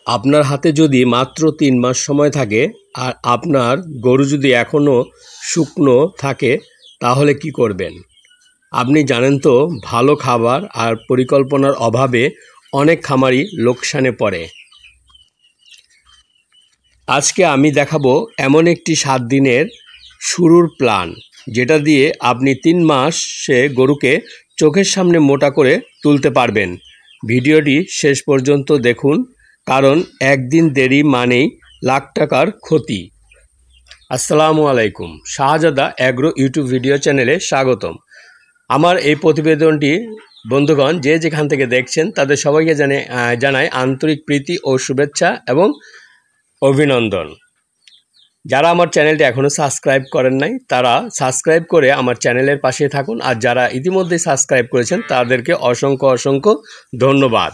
আপনার হাতে যদি মাত্র 3 মাস সময় থাকে আর আপনার গরু যদি এখনও শুকনো থাকে তাহলে কি করবেন? আপনি জানেন তো ভালো খাবার আর পরিকল্পনার অভাবে অনেক খামারি লোকসানে পড়ে। আজকে আমি দেখাবো এমন একটি 7 দিনের শুরুর প্ল্যান যেটা দিয়ে আপনি 3 মাসে গরুকে চোখের সামনে মোটা করে তুলতে পারবেন। ভিডিওটি শেষ পর্যন্ত দেখুন, কারণ একদিন দেরি মানেই লাখ টাকার ক্ষতি। আসসালামু আলাইকুম, শাহজাদা অ্যাগ্রো ইউটিউব ভিডিও চ্যানেলে স্বাগতম। আমার এই প্রতিবেদনটি বন্ধুগণ যে যেখান থেকে দেখছেন তাদের সবাইকে জানাই আন্তরিক প্রীতি ও শুভেচ্ছা এবং অভিনন্দন। যারা আমার চ্যানেলটি এখনও সাবস্ক্রাইব করেন নাই তারা সাবস্ক্রাইব করে আমার চ্যানেলের পাশে থাকুন, আর যারা ইতিমধ্যে সাবস্ক্রাইব করেছেন তাদেরকে অসংখ্য ধন্যবাদ।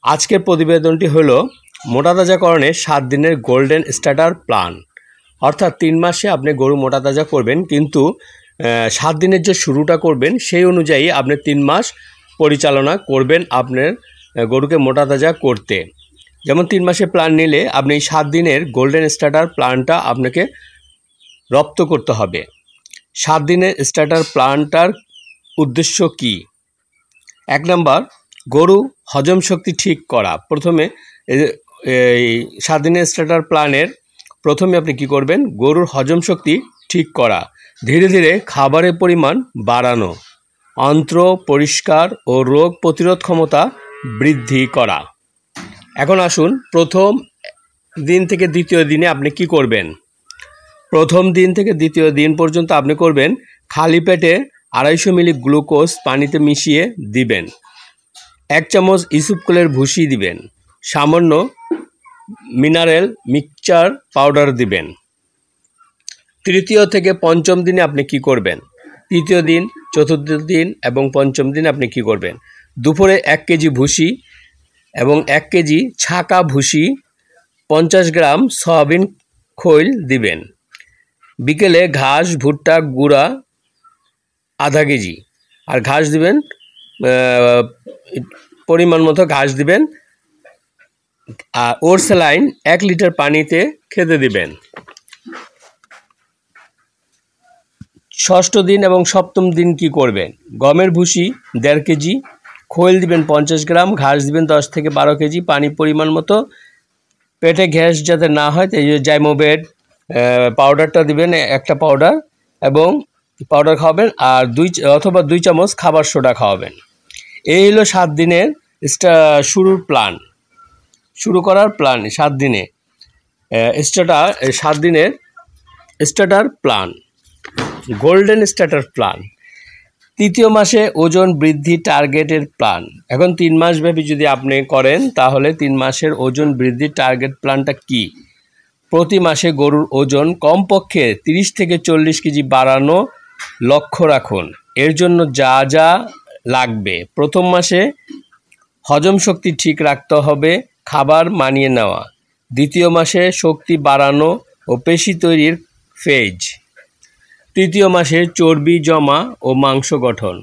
আজকের প্রতিবেদনটি হলো মোটা তাজাকরণের 7 দিনের গোল্ডেন স্টার্টার প্ল্যান। অর্থাৎ 3 মাসে আপনি গরু মোটা তাজা করবেন, কিন্তু 7 দিনের যে শুরুটা করবেন সেই অনুযায়ী আপনি 3 মাস পরিচালনা করবেন আপনার গরুকে মোটা তাজা করতে। যেমন 3 মাসের প্ল্যান নিলে আপনি 7 দিনের গোল্ডেন স্টার্টার প্ল্যানটা আপনাকে রপ্ত করতে হবে। 7 দিনের স্টার্টার প্ল্যানটার উদ্দেশ্য কি? 1 নাম্বার, গরু হজম শক্তি ঠিক করা। প্রথমে এই 7 দিনের স্টার্টার প্ল্যানের প্রথমে আপনি কি করবেন? গরুর হজম শক্তি ঠিক করা, ধীরে ধীরে খাবারের পরিমাণ বাড়ানো, অন্ত্র পরিষ্কার ও রোগ প্রতিরোধ ক্ষমতা বৃদ্ধি করা। এখন আসুন প্রথম দিন থেকে দ্বিতীয় দিনে আপনি কি করবেন। প্রথম দিন থেকে দ্বিতীয় দিন পর্যন্ত আপনি করবেন খালি পেটে 250 মিলি গ্লুকোজ পানিতে মিশিয়ে দিবেন, 1 চামচ ইসুপকলের ভুসি দিবেন, সামান্য মিনারেল মিক্সচার পাউডার দিবেন। তৃতীয় থেকে পঞ্চম দিনে আপনি কি করবেন? তৃতীয় দিন, চতুর্থ দিন এবং পঞ্চম দিন আপনি কি করবেন? দুপুরে 1 কেজি ভুসি এবং 1 কেজি ছাকা ভুসি, 50 গ্রাম সয়াবিন খৈল দিবেন। বিকেলে ঘাস ভুট্টা গুঁড়া আধা কেজি, আর ঘাস দিবেন পরিমাণ মতো ঘাস দিবেন, আর ওর স্যালাইন 1 লিটার পানিতে খেতে দিবেন। ষষ্ঠ দিন এবং সপ্তম দিন কি করবেন? গমের ভুসি 1.5 কেজি, খৈল দিবেন 50 গ্রাম, ঘাস দিবেন 10 থেকে 12 কেজি, পানি পরিমাণ মতো। পেটে গ্যাস যাতে না হয় তাই জাইমোবেট পাউডারটা দিবেন, একটা পাউডার, এবং পাউডার খাওয়াবেন, আর 2 চামচ খাবার সোডা খাওয়াবেন। এই হলো 7 দিনের শুরুর প্ল্যান, শুরু করার প্ল্যান। 7 দিনে 7 দিনের starter plan, golden starter plan. তৃতীয় মাসে ওজন বৃদ্ধি টার্গেটের প্ল্যান। এখন 3 মাস ব্যাপী যদি আপনি করেন তাহলে 3 মাসের ওজন বৃদ্ধির টার্গেট প্ল্যানটা কি? প্রতি মাসে গরুর ওজন কমপক্ষে 30 থেকে 40 কেজি বাড়ানো লক্ষ্য রাখুন। এর জন্য যা যা লাগবে: প্রথম মাসে হজম শক্তি ঠিক রাখতে হবে, খাবার মানিয়ে নেওয়া। দ্বিতীয় মাসে শক্তি বাড়ানো ও পেশি তৈরির ফেজ। তৃতীয় মাসে চর্বি জমা ও মাংস গঠন।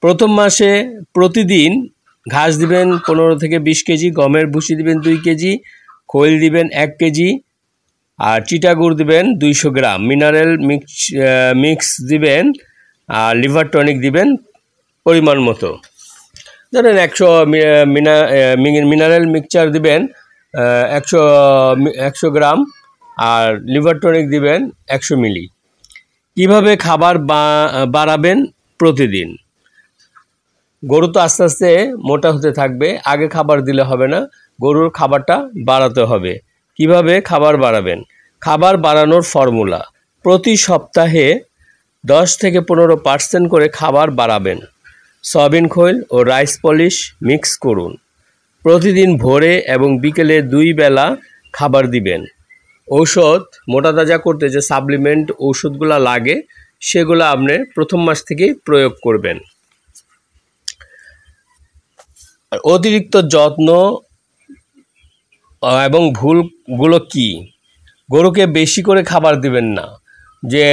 প্রথম মাসে প্রতিদিন ঘাস দিবেন 15 থেকে 20 কেজি, গমের ভুসি দিবেন 2 কেজি, খৈল দিবেন 1 কেজি, আর চিটাগুড় দিবেন 200 গ্রাম, মিনারেল মিক্স দিবেন, আর লিভার টনিক দিবেন পরিমাণ মতো। ধরেন 100 মিনারেল মিক্সচার দিবেন 100 গ্রাম, আর লিভার টনিক দিবেন 100 মিলি। কীভাবে খাবার বাড়াবেন? প্রতিদিন গরু তো আস্তে আস্তে মোটা হতে থাকবে, আগে খাবার দিলে হবে না, গরুর খাবারটা বাড়াতে হবে। কিভাবে খাবার বাড়াবেন? খাবার বাড়ানোর ফর্মুলা: প্রতি সপ্তাহে 10 থেকে 15% করে খাবার বাড়াবেন। সয়াবিন খৈল ও রাইস পলিশ মিক্স করুন। প্রতিদিন ভোরে এবং বিকেলে 2 বেলা খাবার দিবেন। ঔষধ, মোটা তাজা করতে যে সাপ্লিমেন্ট ওষুধগুলো লাগে সেগুলো আপনি প্রথম মাস থেকেই প্রয়োগ করবেন। অতিরিক্ত যত্ন এবং ভুলগুলো কি? গরুকে বেশি করে খাবার দিবেন না, যে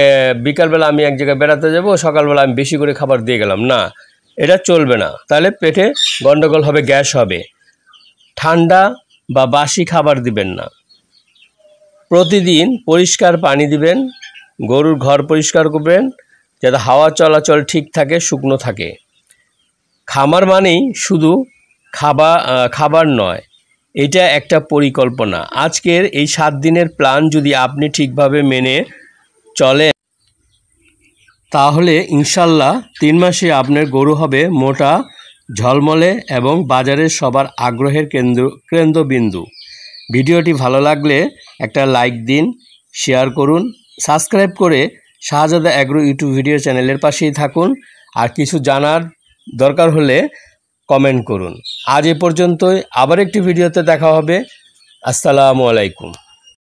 বিকালবেলা আমি এক জায়গায় বেড়াতে যাব, সকালবেলা আমি বেশি করে খাবার দিয়ে গেলাম, না, এটা চলবে না। তাহলে পেটে গন্ডগোল হবে, গ্যাস হবে। ঠান্ডা বা বাসি খাবার দিবেন না। প্রতিদিন পরিষ্কার পানি দিবেন। গরুর ঘর পরিষ্কার করবেন যাতে হাওয়া চলাচল ঠিক থাকে, শুকনো থাকে। খামার মানেই শুধু খাবার নয়, এটা একটা পরিকল্পনা। আজকের এই 7 দিনের প্ল্যান যদি আপনি ঠিকভাবে মেনে চলেন তাহলে ইনশাল্লাহ 3 মাসে আপনার গরু হবে মোটা, ঝলমলে এবং বাজারের সবার আগ্রহের কেন্দ্রবিন্দু। ভিডিওটি ভালো লাগলে একটা লাইক দিন, শেয়ার করুন, সাবস্ক্রাইব করে শাহজাদা অ্যাগ্রো ইউটিউব ভিডিও চ্যানেলের পাশেই থাকুন। আর কিছু জানার দরকার হলে কমেন্ট করুন। আজ এ পর্যন্তই, আবার একটি ভিডিওতে দেখা হবে। আসসালামু আলাইকুম।